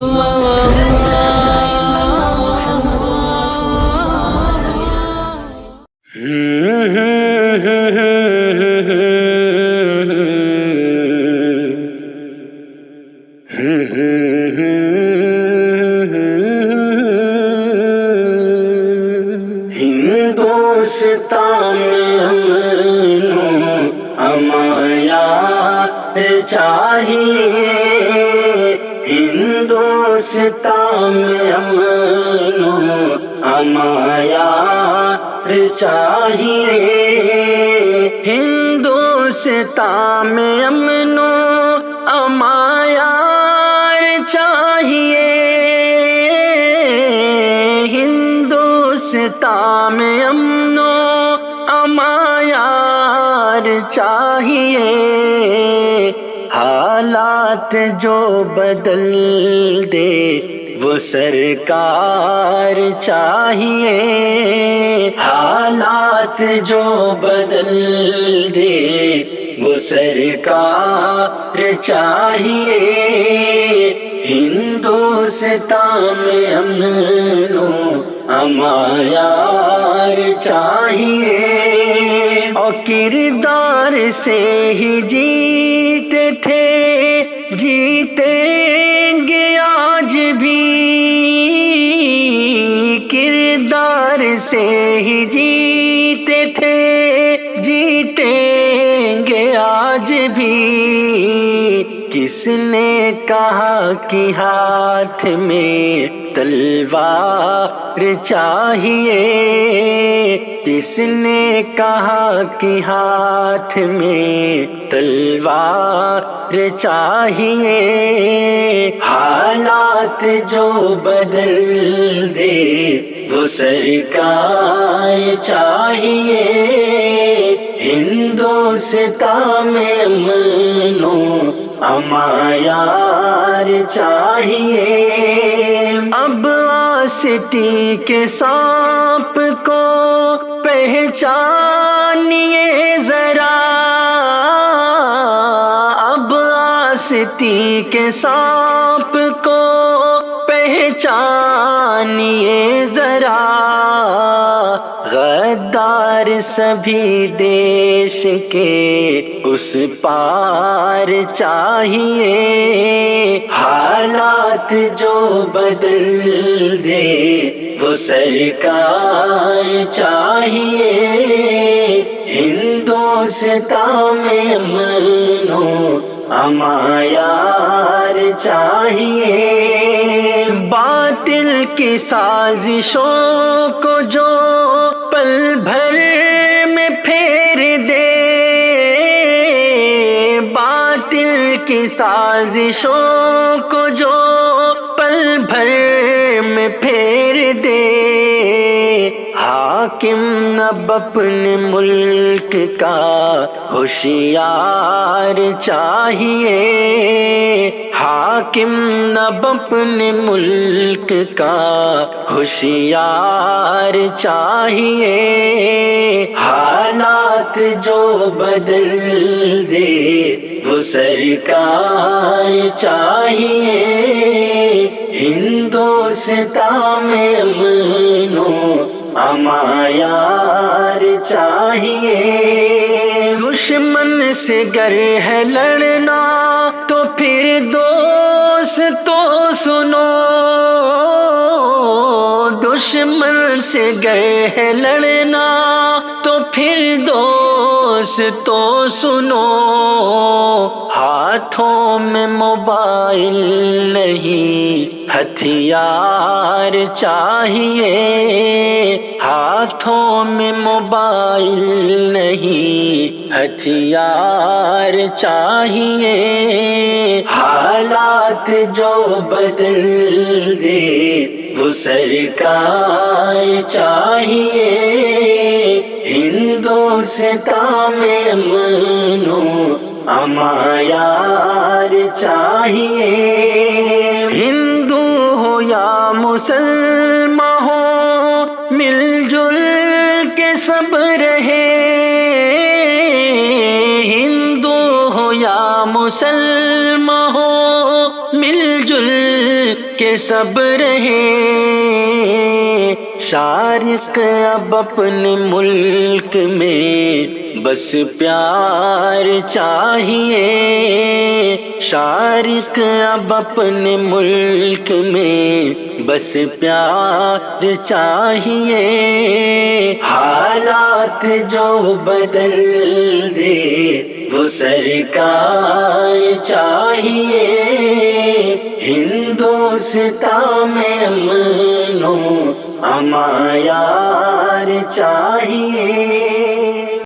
ہندوستان میں امن و امان چاہیے، ہندوستان میں امن و امان چاہیے، ہندوستان میں امن و امان چاہیے، ہندوستان میں امن و امان چاہیے، حالات جو بدل دے وہ سرکار چاہیے، حالات جو بدل دے وہ سرکار چاہیے، ہندوستان میں امن و امان چاہیے، اور کردار سے ہی جیتے تھے جیتیں گے آج بھی، کردار سے ہی جیتے تھے جیتیں گے آج بھی، کس نے کہا کہ ہاتھ میں تلوار چاہیے، کس نے کہا کہ ہاتھ میں تلوار چاہیے، حالات جو بدل دے وہ سرکار چاہیے، ہندوستان میں امن و امان چاہیے، اب آستی کے سانپ کو پہچانیے ذرا، اب آستی کے سانپ کو پہچانیے ذرا، غدار سبھی دیش کے اس پار چاہیے، حالات جو بدل دے وہ سرکار چاہیے، ہندوستان میں امن و امان چاہیے، باطل کی سازشوں کو جو پل بھر میں پھیر دے، باطل کی سازشوں کو جو پل بھر میں پھیر دے، حاکم اب اپنے ملک کا ہوشیار چاہیے، حاکم اب اپنے ملک کا ہوشیار چاہیے، حالات جو بدل دے وہ سرکار چاہیے، ہندوستان میں امن و امان چاہیے، دشمن سے گر ہے لڑنا تو پھر دوست تو سنو، دشمن سے گر ہے لڑنا تو پھر دوست تو سنو، ہاتھوں میں موبائل نہیں ہتھیار چاہیے، ہاتھوں میں موبائل نہیں ہتھیار چاہیے، حالات جو بدل دے وہ سرکار چاہیے، ہندوستان میں امن و امان چاہیے، ہندو ہو یا مسلمان ہو مل جل کے سب رہے، ہندو ہو یا مسلمان ہو مل جل کے سب رہیں شارق اب اپنے ملک میں بس پیار چاہیے شارق اب اپنے ملک میں بس پیار چاہیے حالات جو بدل دے وہ سرکار چاہیے ہندوستان میں امن و امان یار چاہیے